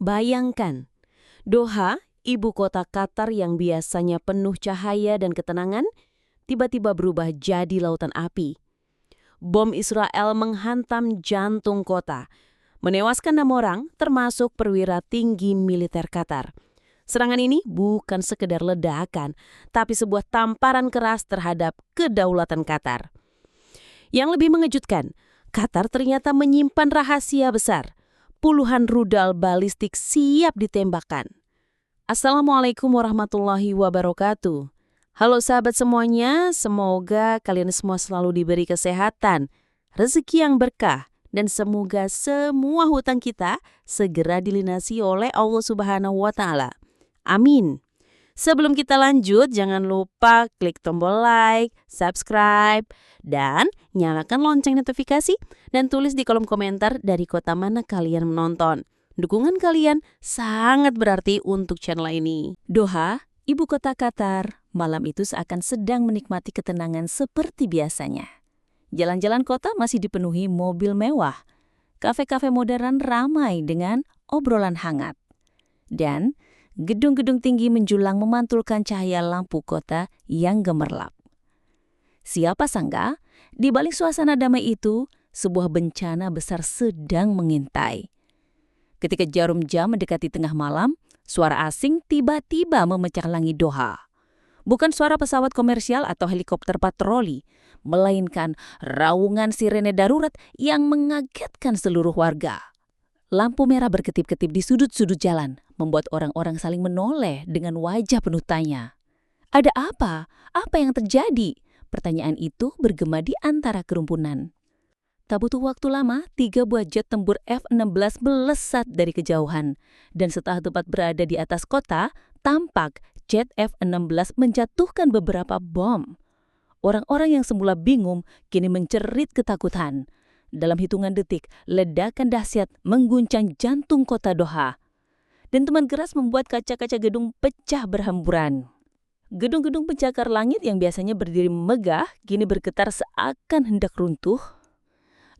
Bayangkan, Doha, ibu kota Qatar yang biasanya penuh cahaya dan ketenangan, tiba-tiba berubah jadi lautan api. Bom Israel menghantam jantung kota, menewaskan 6 orang termasuk perwira tinggi militer Qatar. Serangan ini bukan sekedar ledakan, tapi sebuah tamparan keras terhadap kedaulatan Qatar. Yang lebih mengejutkan, Qatar ternyata menyimpan rahasia besar. Puluhan rudal balistik siap ditembakkan. Assalamualaikum warahmatullahi wabarakatuh. Halo sahabat semuanya, semoga kalian semua selalu diberi kesehatan, rezeki yang berkah, dan semoga semua hutang kita segera dilunasi oleh Allah Subhanahu wa Ta'ala. Amin. Sebelum kita lanjut, jangan lupa klik tombol like, subscribe, dan nyalakan lonceng notifikasi dan tulis di kolom komentar dari kota mana kalian menonton. Dukungan kalian sangat berarti untuk channel ini. Doha, ibu kota Qatar, malam itu seakan sedang menikmati ketenangan seperti biasanya. Jalan-jalan kota masih dipenuhi mobil mewah. Kafe-kafe modern ramai dengan obrolan hangat. Dan gedung-gedung tinggi menjulang memantulkan cahaya lampu kota yang gemerlap. Siapa sangka, di balik suasana damai itu, sebuah bencana besar sedang mengintai. Ketika jarum jam mendekati tengah malam, suara asing tiba-tiba memecahlangi Doha. Bukan suara pesawat komersial atau helikopter patroli, melainkan raungan sirene darurat yang mengagetkan seluruh warga. Lampu merah berkedip-kedip di sudut-sudut jalan, membuat orang-orang saling menoleh dengan wajah penuh tanya. Ada apa? Apa yang terjadi? Pertanyaan itu bergema di antara kerumpunan. Tak butuh waktu lama, 3 buah jet tempur F-16 melesat dari kejauhan. Dan setelah tepat berada di atas kota, tampak jet F-16 menjatuhkan beberapa bom. Orang-orang yang semula bingung kini mencerit ketakutan. Dalam hitungan detik, ledakan dahsyat mengguncang jantung kota Doha. Dentuman keras membuat kaca-kaca gedung pecah berhamburan. Gedung-gedung pencakar langit yang biasanya berdiri megah, kini bergetar seakan hendak runtuh.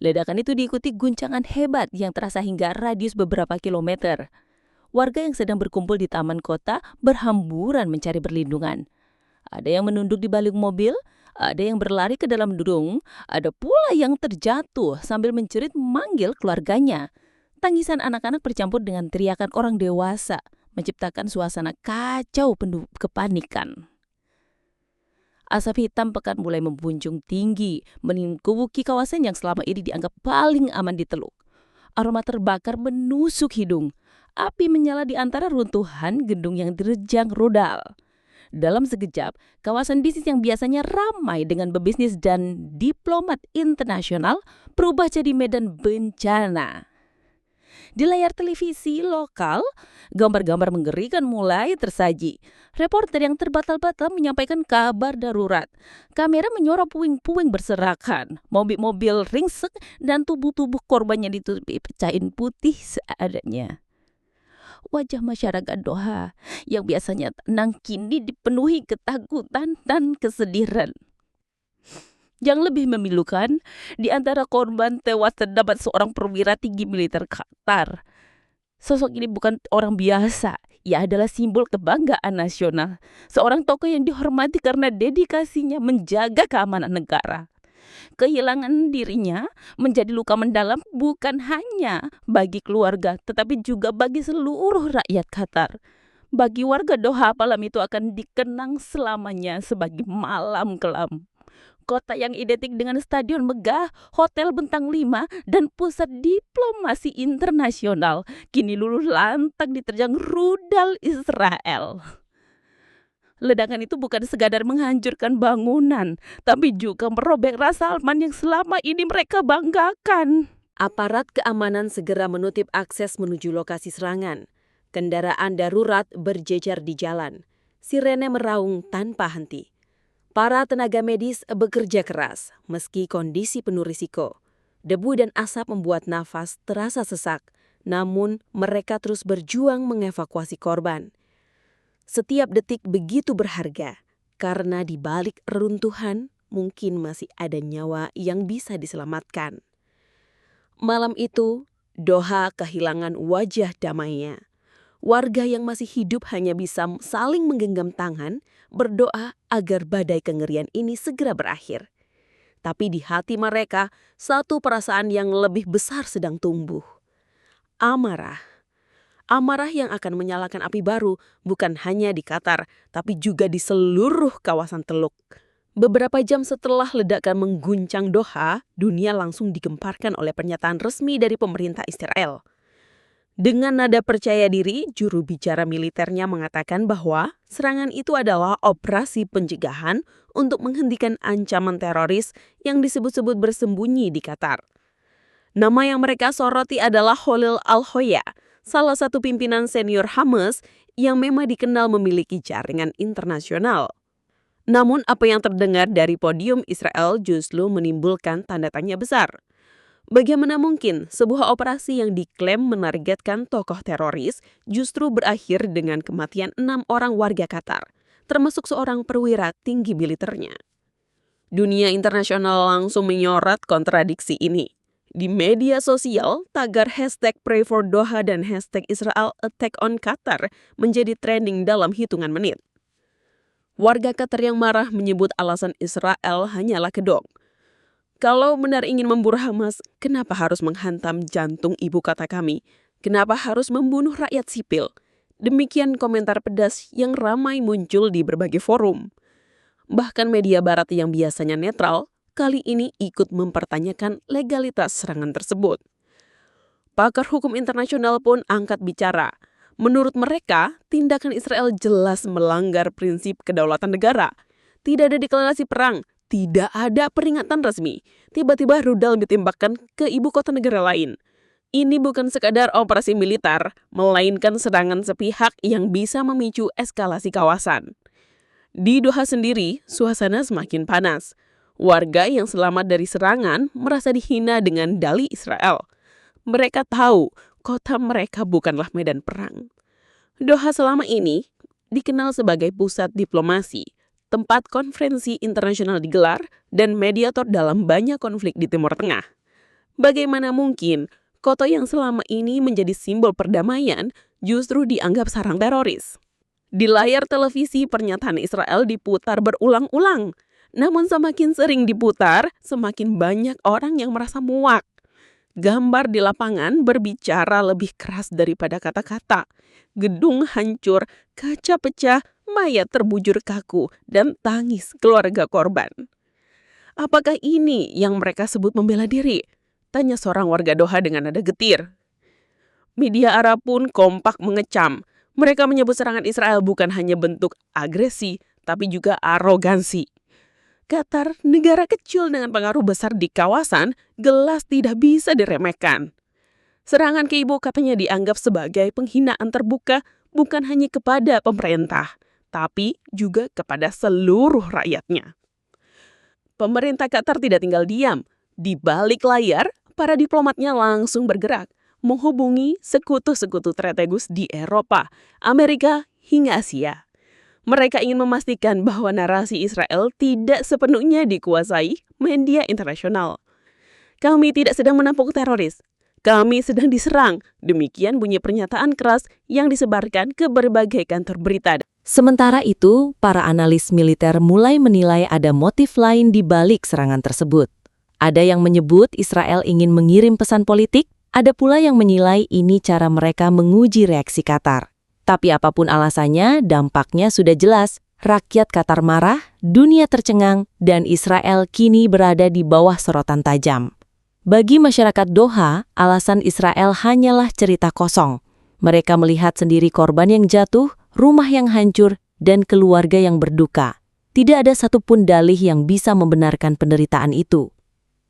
Ledakan itu diikuti guncangan hebat yang terasa hingga radius beberapa kilometer. Warga yang sedang berkumpul di taman kota berhamburan mencari perlindungan. Ada yang menunduk di balik mobil, ada yang berlari ke dalam gedung, ada pula yang terjatuh sambil menjerit memanggil keluarganya. Tangisan anak-anak bercampur dengan teriakan orang dewasa, menciptakan suasana kacau penuh kepanikan. Asap hitam pekat mulai membuncung tinggi, melingkupi kawasan yang selama ini dianggap paling aman diteluk. Aroma terbakar menusuk hidung. Api menyala di antara runtuhan gedung yang diterjang rudal. Dalam sekejap, kawasan bisnis yang biasanya ramai dengan pebisnis dan diplomat internasional berubah jadi medan bencana. Di layar televisi lokal, gambar-gambar mengerikan mulai tersaji. Reporter yang terbatal-batal menyampaikan kabar darurat. Kamera menyorot puing-puing berserakan, mobil-mobil ringsek dan tubuh-tubuh korbannya ditutupi pecahin putih seadanya. Wajah masyarakat Doha yang biasanya tenang kini dipenuhi ketakutan dan kesedihan. Yang lebih memilukan, di antara korban tewas terdapat seorang perwira tinggi militer Qatar. Sosok ini bukan orang biasa, ia adalah simbol kebanggaan nasional. Seorang tokoh yang dihormati karena dedikasinya menjaga keamanan negara. Kehilangan dirinya menjadi luka mendalam bukan hanya bagi keluarga, tetapi juga bagi seluruh rakyat Qatar. Bagi warga Doha, malam itu akan dikenang selamanya sebagai malam kelam. Kota yang identik dengan stadion megah, hotel bintang 5, dan pusat diplomasi internasional, kini luluh lantak diterjang rudal Israel. Ledakan itu bukan sekadar menghancurkan bangunan, tapi juga merobek rasa aman yang selama ini mereka banggakan. Aparat keamanan segera menutup akses menuju lokasi serangan. Kendaraan darurat berjejer di jalan. Sirene meraung tanpa henti. Para tenaga medis bekerja keras, meski kondisi penuh risiko. Debu dan asap membuat nafas terasa sesak, namun mereka terus berjuang mengevakuasi korban. Setiap detik begitu berharga, karena di balik reruntuhan mungkin masih ada nyawa yang bisa diselamatkan. Malam itu, Doha kehilangan wajah damainya. Warga yang masih hidup hanya bisa saling menggenggam tangan, berdoa agar badai kengerian ini segera berakhir. Tapi di hati mereka, satu perasaan yang lebih besar sedang tumbuh. Amarah. Amarah yang akan menyalakan api baru bukan hanya di Qatar, tapi juga di seluruh kawasan Teluk. Beberapa jam setelah ledakan mengguncang Doha, dunia langsung digemparkan oleh pernyataan resmi dari pemerintah Israel. Dengan nada percaya diri, juru bicara militernya mengatakan bahwa serangan itu adalah operasi pencegahan untuk menghentikan ancaman teroris yang disebut-sebut bersembunyi di Qatar. Nama yang mereka soroti adalah Khalil Al-Hoya, salah satu pimpinan senior Hamas yang memang dikenal memiliki jaringan internasional. Namun apa yang terdengar dari podium Israel justru menimbulkan tanda tanya besar. Bagaimana mungkin sebuah operasi yang diklaim menargetkan tokoh teroris justru berakhir dengan kematian 6 orang warga Qatar, termasuk seorang perwira tinggi militernya? Dunia internasional langsung menyorot kontradiksi ini. Di media sosial, tagar hashtag Pray for Doha dan hashtag Israel Attack on Qatar menjadi trending dalam hitungan menit. Warga Qatar yang marah menyebut alasan Israel hanyalah kedok. Kalau benar ingin memburu Hamas, kenapa harus menghantam jantung ibu kota kami? Kenapa harus membunuh rakyat sipil? Demikian komentar pedas yang ramai muncul di berbagai forum. Bahkan media barat yang biasanya netral, kali ini ikut mempertanyakan legalitas serangan tersebut. Pakar hukum internasional pun angkat bicara. Menurut mereka, tindakan Israel jelas melanggar prinsip kedaulatan negara. Tidak ada deklarasi perang, tidak ada peringatan resmi. Tiba-tiba rudal ditembakkan ke ibu kota negara lain. Ini bukan sekadar operasi militer, melainkan serangan sepihak yang bisa memicu eskalasi kawasan. Di Doha sendiri, suasana semakin panas. Warga yang selamat dari serangan merasa dihina dengan dalih Israel. Mereka tahu kota mereka bukanlah medan perang. Doha selama ini dikenal sebagai pusat diplomasi, tempat konferensi internasional digelar, dan mediator dalam banyak konflik di Timur Tengah. Bagaimana mungkin kota yang selama ini menjadi simbol perdamaian justru dianggap sarang teroris? Di layar televisi, pernyataan Israel diputar berulang-ulang. Namun semakin sering diputar, semakin banyak orang yang merasa muak. Gambar di lapangan berbicara lebih keras daripada kata-kata. Gedung hancur, kaca pecah, mayat terbujur kaku, dan tangis keluarga korban. Apakah ini yang mereka sebut membela diri? Tanya seorang warga Doha dengan nada getir. Media Arab pun kompak mengecam. Mereka menyebut serangan Israel bukan hanya bentuk agresi, tapi juga arogansi. Qatar, negara kecil dengan pengaruh besar di kawasan, jelas tidak bisa diremehkan. Serangan ke ibu kotanya dianggap sebagai penghinaan terbuka bukan hanya kepada pemerintah, tapi juga kepada seluruh rakyatnya. Pemerintah Qatar tidak tinggal diam. Di balik layar, para diplomatnya langsung bergerak, menghubungi sekutu-sekutu strategis di Eropa, Amerika, hingga Asia. Mereka ingin memastikan bahwa narasi Israel tidak sepenuhnya dikuasai media internasional. Kami tidak sedang menampung teroris. Kami sedang diserang. Demikian bunyi pernyataan keras yang disebarkan ke berbagai kantor berita. Sementara itu, para analis militer mulai menilai ada motif lain di balik serangan tersebut. Ada yang menyebut Israel ingin mengirim pesan politik, ada pula yang menilai ini cara mereka menguji reaksi Qatar. Tapi apapun alasannya, dampaknya sudah jelas. Rakyat Qatar marah, dunia tercengang, dan Israel kini berada di bawah sorotan tajam. Bagi masyarakat Doha, alasan Israel hanyalah cerita kosong. Mereka melihat sendiri korban yang jatuh, rumah yang hancur, dan keluarga yang berduka. Tidak ada satupun dalih yang bisa membenarkan penderitaan itu.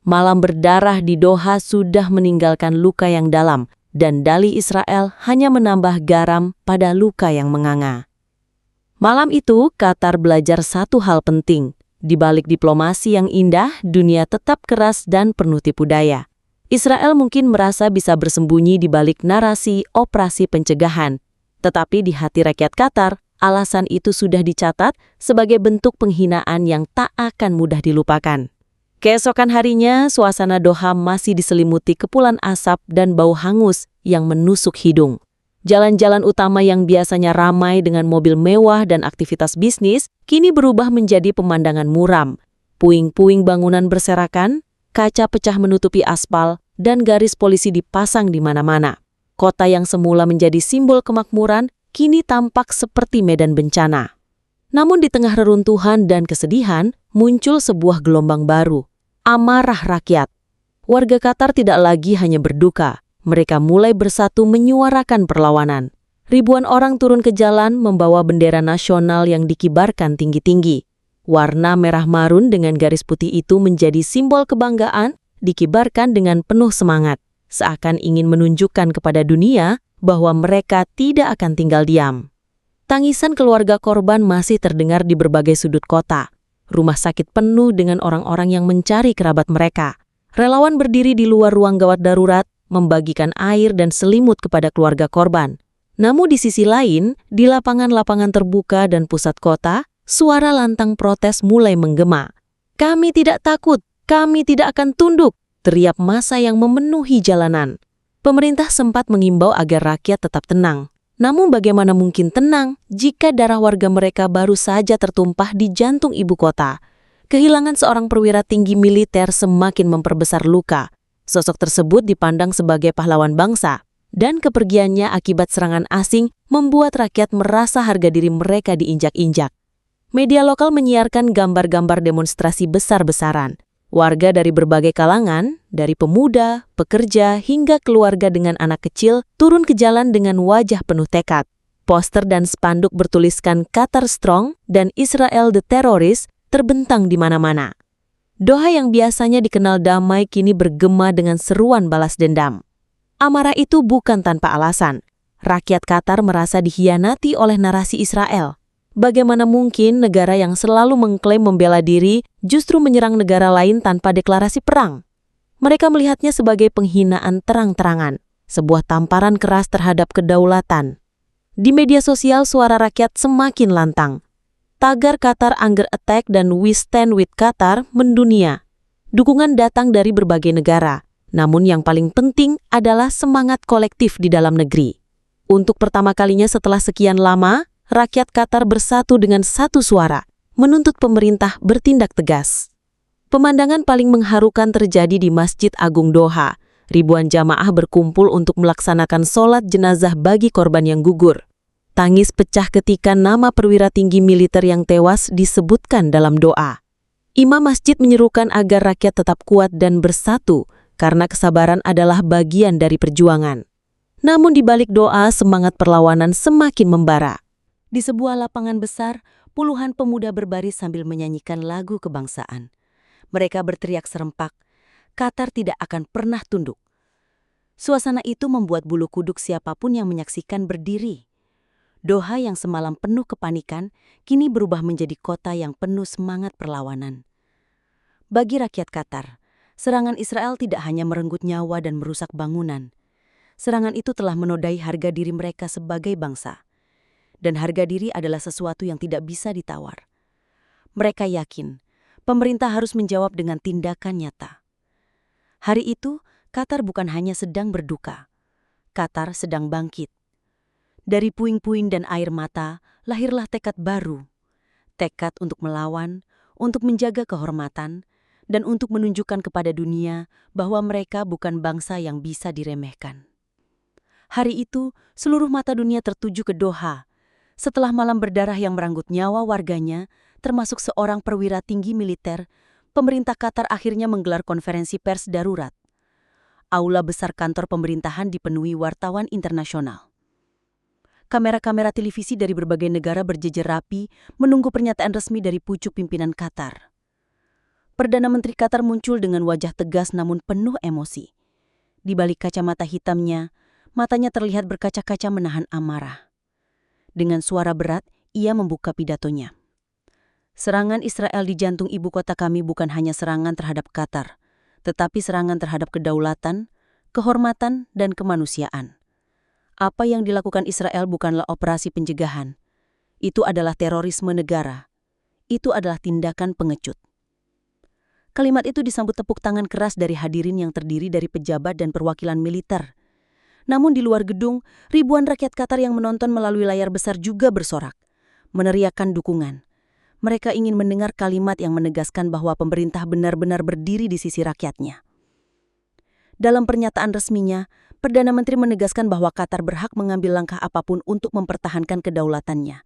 Malam berdarah di Doha sudah meninggalkan luka yang dalam, dan dalih Israel hanya menambah garam pada luka yang menganga. Malam itu, Qatar belajar satu hal penting. Di balik diplomasi yang indah, dunia tetap keras dan penuh tipu daya. Israel mungkin merasa bisa bersembunyi di balik narasi operasi pencegahan. Tetapi di hati rakyat Qatar, alasan itu sudah dicatat sebagai bentuk penghinaan yang tak akan mudah dilupakan. Keesokan harinya, suasana Doha masih diselimuti kepulan asap dan bau hangus yang menusuk hidung. Jalan-jalan utama yang biasanya ramai dengan mobil mewah dan aktivitas bisnis, kini berubah menjadi pemandangan muram. Puing-puing bangunan berserakan, kaca pecah menutupi aspal, dan garis polisi dipasang di mana-mana. Kota yang semula menjadi simbol kemakmuran, kini tampak seperti medan bencana. Namun di tengah reruntuhan dan kesedihan, muncul sebuah gelombang baru, amarah rakyat. Warga Qatar tidak lagi hanya berduka. Mereka mulai bersatu menyuarakan perlawanan. Ribuan orang turun ke jalan membawa bendera nasional yang dikibarkan tinggi-tinggi. Warna merah marun dengan garis putih itu menjadi simbol kebanggaan, dikibarkan dengan penuh semangat, seakan ingin menunjukkan kepada dunia bahwa mereka tidak akan tinggal diam. Tangisan keluarga korban masih terdengar di berbagai sudut kota. Rumah sakit penuh dengan orang-orang yang mencari kerabat mereka. Relawan berdiri di luar ruang gawat darurat, membagikan air dan selimut kepada keluarga korban. Namun di sisi lain, di lapangan-lapangan terbuka dan pusat kota, suara lantang protes mulai menggema. "Kami tidak takut, kami tidak akan tunduk," teriak massa yang memenuhi jalanan. Pemerintah sempat mengimbau agar rakyat tetap tenang. Namun bagaimana mungkin tenang jika darah warga mereka baru saja tertumpah di jantung ibu kota? Kehilangan seorang perwira tinggi militer semakin memperbesar luka. Sosok tersebut dipandang sebagai pahlawan bangsa, dan kepergiannya akibat serangan asing membuat rakyat merasa harga diri mereka diinjak-injak. Media lokal menyiarkan gambar-gambar demonstrasi besar-besaran. Warga dari berbagai kalangan, dari pemuda, pekerja, hingga keluarga dengan anak kecil, turun ke jalan dengan wajah penuh tekad. Poster dan spanduk bertuliskan Qatar Strong dan Israel the Terrorist terbentang di mana-mana. Doha yang biasanya dikenal damai kini bergema dengan seruan balas dendam. Amarah itu bukan tanpa alasan. Rakyat Qatar merasa dikhianati oleh narasi Israel. Bagaimana mungkin negara yang selalu mengklaim membela diri justru menyerang negara lain tanpa deklarasi perang? Mereka melihatnya sebagai penghinaan terang-terangan, sebuah tamparan keras terhadap kedaulatan. Di media sosial, suara rakyat semakin lantang. Tagar Qatar Anger Attack dan We Stand with Qatar mendunia. Dukungan datang dari berbagai negara, namun yang paling penting adalah semangat kolektif di dalam negeri. Untuk pertama kalinya setelah sekian lama, rakyat Qatar bersatu dengan satu suara, menuntut pemerintah bertindak tegas. Pemandangan paling mengharukan terjadi di Masjid Agung Doha. Ribuan jamaah berkumpul untuk melaksanakan sholat jenazah bagi korban yang gugur. Tangis pecah ketika nama perwira tinggi militer yang tewas disebutkan dalam doa. Imam masjid menyerukan agar rakyat tetap kuat dan bersatu, karena kesabaran adalah bagian dari perjuangan. Namun di balik doa, semangat perlawanan semakin membara. Di sebuah lapangan besar, puluhan pemuda berbaris sambil menyanyikan lagu kebangsaan. Mereka berteriak serempak, "Qatar tidak akan pernah tunduk." Suasana itu membuat bulu kuduk siapapun yang menyaksikan berdiri. Doha yang semalam penuh kepanikan, kini berubah menjadi kota yang penuh semangat perlawanan. Bagi rakyat Qatar, serangan Israel tidak hanya merenggut nyawa dan merusak bangunan. Serangan itu telah menodai harga diri mereka sebagai bangsa. Dan harga diri adalah sesuatu yang tidak bisa ditawar. Mereka yakin, pemerintah harus menjawab dengan tindakan nyata. Hari itu, Qatar bukan hanya sedang berduka. Qatar sedang bangkit. Dari puing-puing dan air mata, lahirlah tekad baru. Tekad untuk melawan, untuk menjaga kehormatan, dan untuk menunjukkan kepada dunia bahwa mereka bukan bangsa yang bisa diremehkan. Hari itu, seluruh mata dunia tertuju ke Doha. Setelah malam berdarah yang merenggut nyawa warganya, termasuk seorang perwira tinggi militer, pemerintah Qatar akhirnya menggelar konferensi pers darurat. Aula besar kantor pemerintahan dipenuhi wartawan internasional. Kamera-kamera televisi dari berbagai negara berjejer rapi menunggu pernyataan resmi dari pucuk pimpinan Qatar. Perdana Menteri Qatar muncul dengan wajah tegas namun penuh emosi. Di balik kacamata hitamnya, matanya terlihat berkaca-kaca menahan amarah. Dengan suara berat, ia membuka pidatonya. "Serangan Israel di jantung ibu kota kami bukan hanya serangan terhadap Qatar, tetapi serangan terhadap kedaulatan, kehormatan, dan kemanusiaan. Apa yang dilakukan Israel bukanlah operasi pencegahan. Itu adalah terorisme negara. Itu adalah tindakan pengecut." Kalimat itu disambut tepuk tangan keras dari hadirin yang terdiri dari pejabat dan perwakilan militer. Namun di luar gedung, ribuan rakyat Qatar yang menonton melalui layar besar juga bersorak, meneriakkan dukungan. Mereka ingin mendengar kalimat yang menegaskan bahwa pemerintah benar-benar berdiri di sisi rakyatnya. Dalam pernyataan resminya, Perdana Menteri menegaskan bahwa Qatar berhak mengambil langkah apapun untuk mempertahankan kedaulatannya.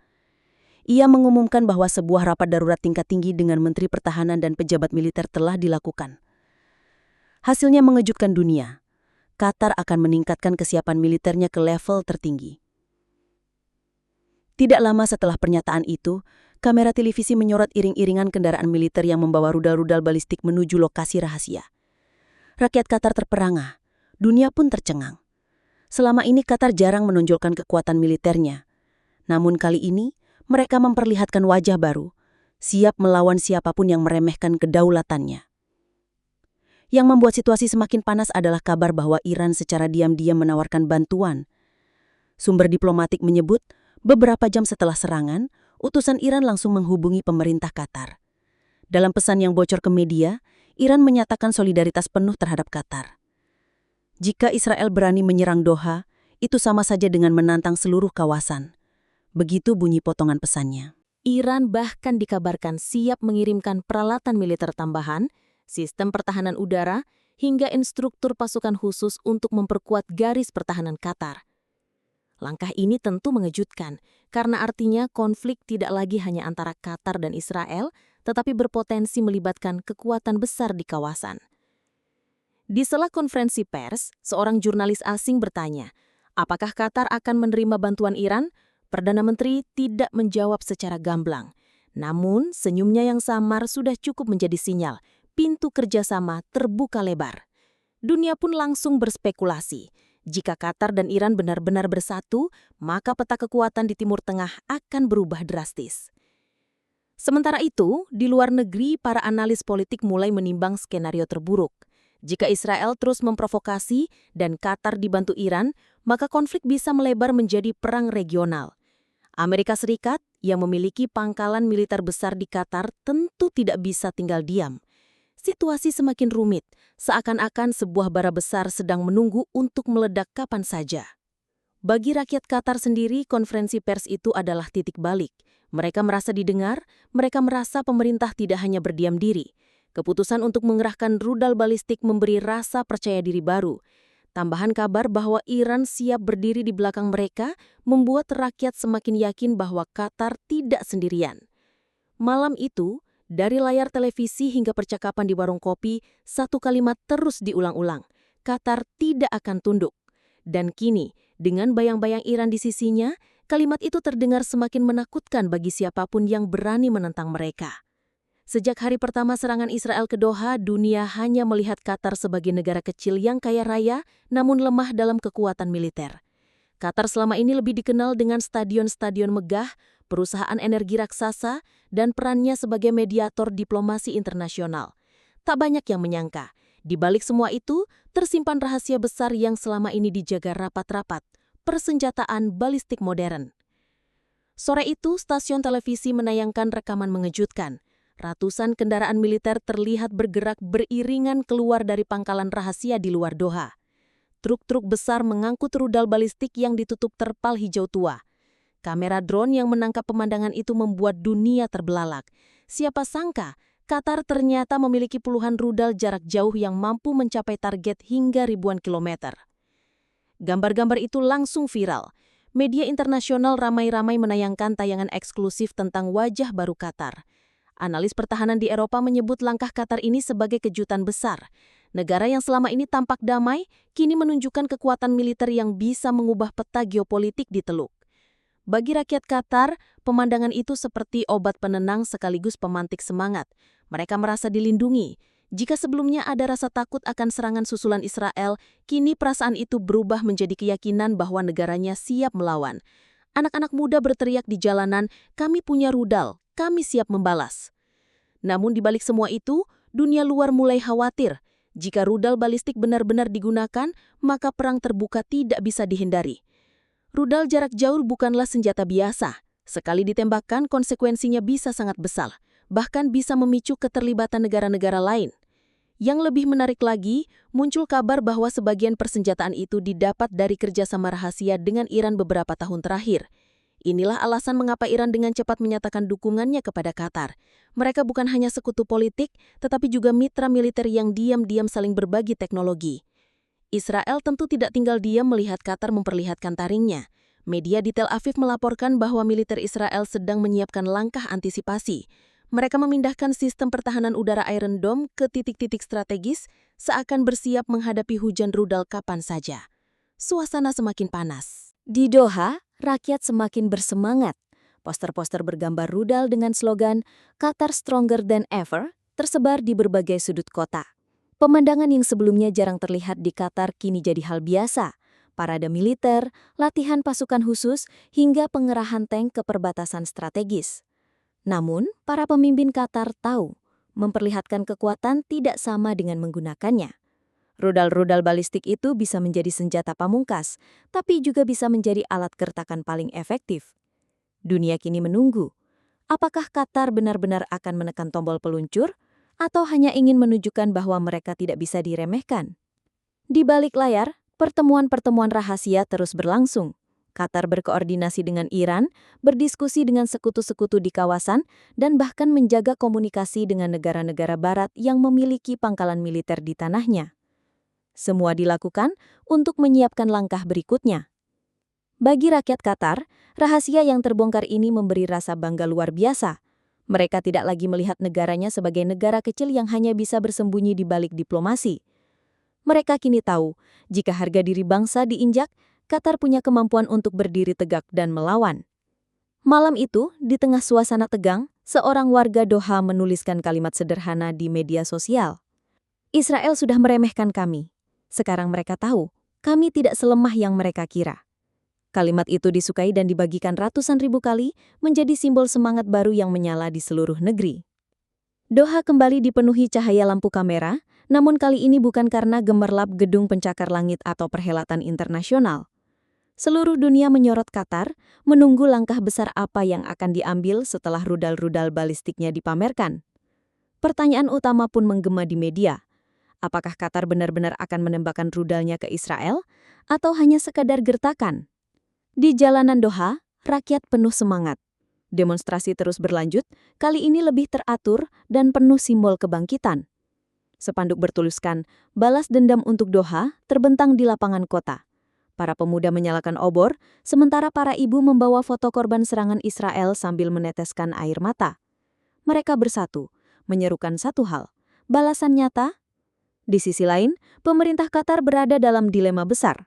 Ia mengumumkan bahwa sebuah rapat darurat tingkat tinggi dengan Menteri Pertahanan dan pejabat militer telah dilakukan. Hasilnya mengejutkan dunia. Qatar akan meningkatkan kesiapan militernya ke level tertinggi. Tidak lama setelah pernyataan itu, kamera televisi menyorot iring-iringan kendaraan militer yang membawa rudal-rudal balistik menuju lokasi rahasia. Rakyat Qatar terperangah, dunia pun tercengang. Selama ini Qatar jarang menonjolkan kekuatan militernya. Namun kali ini, mereka memperlihatkan wajah baru, siap melawan siapapun yang meremehkan kedaulatannya. Yang membuat situasi semakin panas adalah kabar bahwa Iran secara diam-diam menawarkan bantuan. Sumber diplomatik menyebut, beberapa jam setelah serangan, utusan Iran langsung menghubungi pemerintah Qatar. Dalam pesan yang bocor ke media, Iran menyatakan solidaritas penuh terhadap Qatar. Jika Israel berani menyerang Doha, itu sama saja dengan menantang seluruh kawasan. Begitu bunyi potongan pesannya. Iran bahkan dikabarkan siap mengirimkan peralatan militer tambahan, sistem pertahanan udara, hingga instruktur pasukan khusus untuk memperkuat garis pertahanan Qatar. Langkah ini tentu mengejutkan, karena artinya konflik tidak lagi hanya antara Qatar dan Israel, tetapi berpotensi melibatkan kekuatan besar di kawasan. Di sela konferensi pers, seorang jurnalis asing bertanya, apakah Qatar akan menerima bantuan Iran? Perdana Menteri tidak menjawab secara gamblang. Namun, senyumnya yang samar sudah cukup menjadi sinyal. Pintu kerjasama terbuka lebar. Dunia pun langsung berspekulasi. Jika Qatar dan Iran benar-benar bersatu, maka peta kekuatan di Timur Tengah akan berubah drastis. Sementara itu, di luar negeri, para analis politik mulai menimbang skenario terburuk. Jika Israel terus memprovokasi dan Qatar dibantu Iran, maka konflik bisa melebar menjadi perang regional. Amerika Serikat yang memiliki pangkalan militer besar di Qatar tentu tidak bisa tinggal diam. Situasi semakin rumit, seakan-akan sebuah bara besar sedang menunggu untuk meledak kapan saja. Bagi rakyat Qatar sendiri, konferensi pers itu adalah titik balik. Mereka merasa didengar, mereka merasa pemerintah tidak hanya berdiam diri. Keputusan untuk mengerahkan rudal balistik memberi rasa percaya diri baru. Tambahan kabar bahwa Iran siap berdiri di belakang mereka membuat rakyat semakin yakin bahwa Qatar tidak sendirian. Malam itu, dari layar televisi hingga percakapan di warung kopi, satu kalimat terus diulang-ulang. Qatar tidak akan tunduk. Dan kini, dengan bayang-bayang Iran di sisinya, kalimat itu terdengar semakin menakutkan bagi siapapun yang berani menentang mereka. Sejak hari pertama serangan Israel ke Doha, dunia hanya melihat Qatar sebagai negara kecil yang kaya raya, namun lemah dalam kekuatan militer. Qatar selama ini lebih dikenal dengan stadion-stadion megah, perusahaan energi raksasa, dan perannya sebagai mediator diplomasi internasional. Tak banyak yang menyangka, di balik semua itu, tersimpan rahasia besar yang selama ini dijaga rapat-rapat, persenjataan balistik modern. Sore itu, stasiun televisi menayangkan rekaman mengejutkan. Ratusan kendaraan militer terlihat bergerak beriringan keluar dari pangkalan rahasia di luar Doha. Truk-truk besar mengangkut rudal balistik yang ditutup terpal hijau tua. Kamera drone yang menangkap pemandangan itu membuat dunia terbelalak. Siapa sangka, Qatar ternyata memiliki puluhan rudal jarak jauh yang mampu mencapai target hingga ribuan kilometer. Gambar-gambar itu langsung viral. Media internasional ramai-ramai menayangkan tayangan eksklusif tentang wajah baru Qatar. Analis pertahanan di Eropa menyebut langkah Qatar ini sebagai kejutan besar. Negara yang selama ini tampak damai, kini menunjukkan kekuatan militer yang bisa mengubah peta geopolitik di Teluk. Bagi rakyat Qatar, pemandangan itu seperti obat penenang sekaligus pemantik semangat. Mereka merasa dilindungi. Jika sebelumnya ada rasa takut akan serangan susulan Israel, kini perasaan itu berubah menjadi keyakinan bahwa negaranya siap melawan. Anak-anak muda berteriak di jalanan, "Kami punya rudal, kami siap membalas." Namun di balik semua itu, dunia luar mulai khawatir. Jika rudal balistik benar-benar digunakan, maka perang terbuka tidak bisa dihindari. Rudal jarak jauh bukanlah senjata biasa. Sekali ditembakkan, konsekuensinya bisa sangat besar, bahkan bisa memicu keterlibatan negara-negara lain. Yang lebih menarik lagi, muncul kabar bahwa sebagian persenjataan itu didapat dari kerjasama rahasia dengan Iran beberapa tahun terakhir. Inilah alasan mengapa Iran dengan cepat menyatakan dukungannya kepada Qatar. Mereka bukan hanya sekutu politik, tetapi juga mitra militer yang diam-diam saling berbagi teknologi. Israel tentu tidak tinggal diam melihat Qatar memperlihatkan taringnya. Media di Tel Aviv melaporkan bahwa militer Israel sedang menyiapkan langkah antisipasi. Mereka memindahkan sistem pertahanan udara Iron Dome ke titik-titik strategis, seakan bersiap menghadapi hujan rudal kapan saja. Suasana semakin panas. Di Doha, rakyat semakin bersemangat. Poster-poster bergambar rudal dengan slogan "Qatar Stronger Than Ever" tersebar di berbagai sudut kota. Pemandangan yang sebelumnya jarang terlihat di Qatar kini jadi hal biasa. Parade militer, latihan pasukan khusus, hingga pengerahan tank ke perbatasan strategis. Namun, para pemimpin Qatar tahu, memperlihatkan kekuatan tidak sama dengan menggunakannya. Rudal-rudal balistik itu bisa menjadi senjata pamungkas, tapi juga bisa menjadi alat gertakan paling efektif. Dunia kini menunggu, apakah Qatar benar-benar akan menekan tombol peluncur, atau hanya ingin menunjukkan bahwa mereka tidak bisa diremehkan? Di balik layar, pertemuan-pertemuan rahasia terus berlangsung. Qatar berkoordinasi dengan Iran, berdiskusi dengan sekutu-sekutu di kawasan, dan bahkan menjaga komunikasi dengan negara-negara barat yang memiliki pangkalan militer di tanahnya. Semua dilakukan untuk menyiapkan langkah berikutnya. Bagi rakyat Qatar, rahasia yang terbongkar ini memberi rasa bangga luar biasa. Mereka tidak lagi melihat negaranya sebagai negara kecil yang hanya bisa bersembunyi di balik diplomasi. Mereka kini tahu, jika harga diri bangsa diinjak, Qatar punya kemampuan untuk berdiri tegak dan melawan. Malam itu, di tengah suasana tegang, seorang warga Doha menuliskan kalimat sederhana di media sosial. Israel sudah meremehkan kami. Sekarang mereka tahu, kami tidak selemah yang mereka kira. Kalimat itu disukai dan dibagikan ratusan ribu kali, menjadi simbol semangat baru yang menyala di seluruh negeri. Doha kembali dipenuhi cahaya lampu kamera, namun kali ini bukan karena gemerlap gedung pencakar langit atau perhelatan internasional. Seluruh dunia menyorot Qatar, menunggu langkah besar apa yang akan diambil setelah rudal-rudal balistiknya dipamerkan. Pertanyaan utama pun menggema di media. Apakah Qatar benar-benar akan menembakkan rudalnya ke Israel, atau hanya sekadar gertakan? Di jalanan Doha, rakyat penuh semangat. Demonstrasi terus berlanjut, kali ini lebih teratur dan penuh simbol kebangkitan. Spanduk bertuliskan, "Balas dendam untuk Doha," terbentang di lapangan kota. Para pemuda menyalakan obor, sementara para ibu membawa foto korban serangan Israel sambil meneteskan air mata. Mereka bersatu, menyerukan satu hal, balasan nyata. Di sisi lain, pemerintah Qatar berada dalam dilema besar.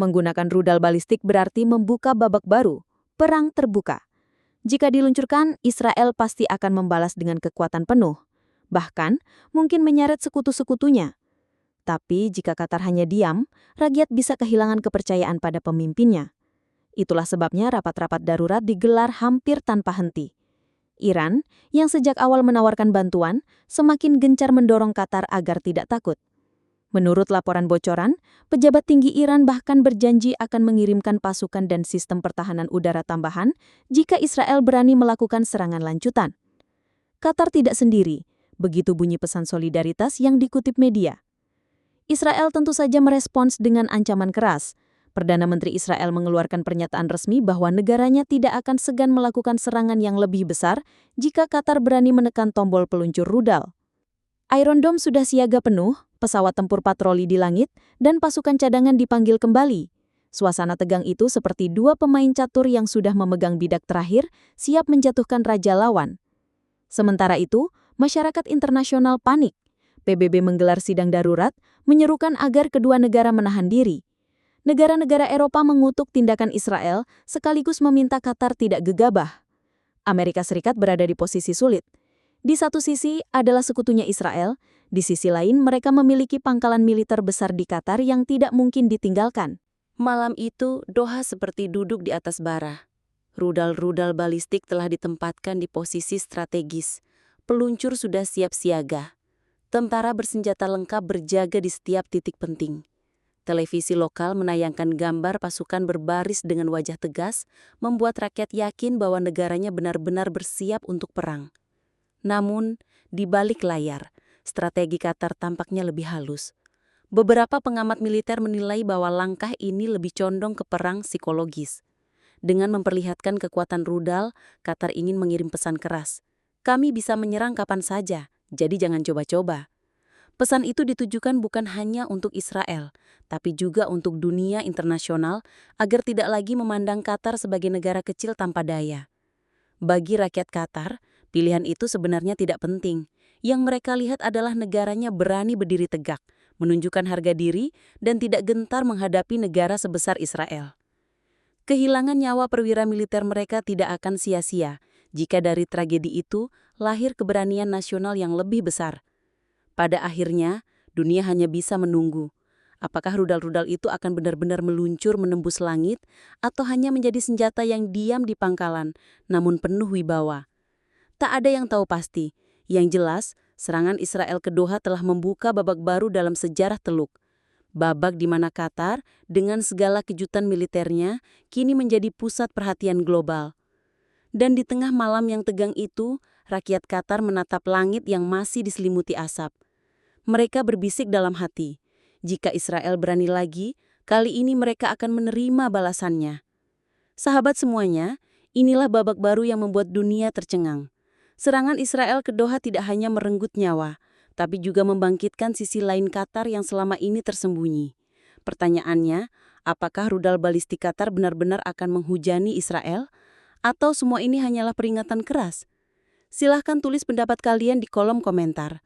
Menggunakan rudal balistik berarti membuka babak baru, perang terbuka. Jika diluncurkan, Israel pasti akan membalas dengan kekuatan penuh. Bahkan, mungkin menyeret sekutu-sekutunya. Tapi jika Qatar hanya diam, rakyat bisa kehilangan kepercayaan pada pemimpinnya. Itulah sebabnya rapat-rapat darurat digelar hampir tanpa henti. Iran, yang sejak awal menawarkan bantuan, semakin gencar mendorong Qatar agar tidak takut. Menurut laporan bocoran, pejabat tinggi Iran bahkan berjanji akan mengirimkan pasukan dan sistem pertahanan udara tambahan jika Israel berani melakukan serangan lanjutan. Qatar tidak sendiri, begitu bunyi pesan solidaritas yang dikutip media. Israel tentu saja merespons dengan ancaman keras. Perdana Menteri Israel mengeluarkan pernyataan resmi bahwa negaranya tidak akan segan melakukan serangan yang lebih besar jika Qatar berani menekan tombol peluncur rudal. Iron Dome sudah siaga penuh, pesawat tempur patroli di langit, dan pasukan cadangan dipanggil kembali. Suasana tegang itu seperti dua pemain catur yang sudah memegang bidak terakhir, siap menjatuhkan raja lawan. Sementara itu, masyarakat internasional panik. PBB menggelar sidang darurat, menyerukan agar kedua negara menahan diri. Negara-negara Eropa mengutuk tindakan Israel, sekaligus meminta Qatar tidak gegabah. Amerika Serikat berada di posisi sulit. Di satu sisi adalah sekutunya Israel, di sisi lain mereka memiliki pangkalan militer besar di Qatar yang tidak mungkin ditinggalkan. Malam itu, Doha seperti duduk di atas bara. Rudal-rudal balistik telah ditempatkan di posisi strategis. Peluncur sudah siap siaga. Tentara bersenjata lengkap berjaga di setiap titik penting. Televisi lokal menayangkan gambar pasukan berbaris dengan wajah tegas, membuat rakyat yakin bahwa negaranya benar-benar bersiap untuk perang. Namun, di balik layar, strategi Qatar tampaknya lebih halus. Beberapa pengamat militer menilai bahwa langkah ini lebih condong ke perang psikologis. Dengan memperlihatkan kekuatan rudal, Qatar ingin mengirim pesan keras. Kami bisa menyerang kapan saja, jadi jangan coba-coba. Pesan itu ditujukan bukan hanya untuk Israel, tapi juga untuk dunia internasional agar tidak lagi memandang Qatar sebagai negara kecil tanpa daya. Bagi rakyat Qatar, pilihan itu sebenarnya tidak penting. Yang mereka lihat adalah negaranya berani berdiri tegak, menunjukkan harga diri, dan tidak gentar menghadapi negara sebesar Israel. Kehilangan nyawa perwira militer mereka tidak akan sia-sia jika dari tragedi itu lahir keberanian nasional yang lebih besar. Pada akhirnya, dunia hanya bisa menunggu. Apakah rudal-rudal itu akan benar-benar meluncur menembus langit atau hanya menjadi senjata yang diam di pangkalan, namun penuh wibawa? Tak ada yang tahu pasti. Yang jelas, serangan Israel ke Doha telah membuka babak baru dalam sejarah Teluk. Babak di mana Qatar, dengan segala kejutan militernya, kini menjadi pusat perhatian global. Dan di tengah malam yang tegang itu, rakyat Qatar menatap langit yang masih diselimuti asap. Mereka berbisik dalam hati, jika Israel berani lagi, kali ini mereka akan menerima balasannya. Sahabat semuanya, inilah babak baru yang membuat dunia tercengang. Serangan Israel ke Doha tidak hanya merenggut nyawa, tapi juga membangkitkan sisi lain Qatar yang selama ini tersembunyi. Pertanyaannya, apakah rudal balistik Qatar benar-benar akan menghujani Israel? Atau semua ini hanyalah peringatan keras? Silahkan tulis pendapat kalian di kolom komentar.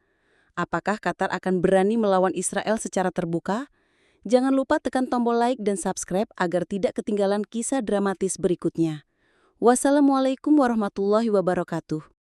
Apakah Qatar akan berani melawan Israel secara terbuka? Jangan lupa tekan tombol like dan subscribe agar tidak ketinggalan kisah dramatis berikutnya. Wassalamualaikum warahmatullahi wabarakatuh.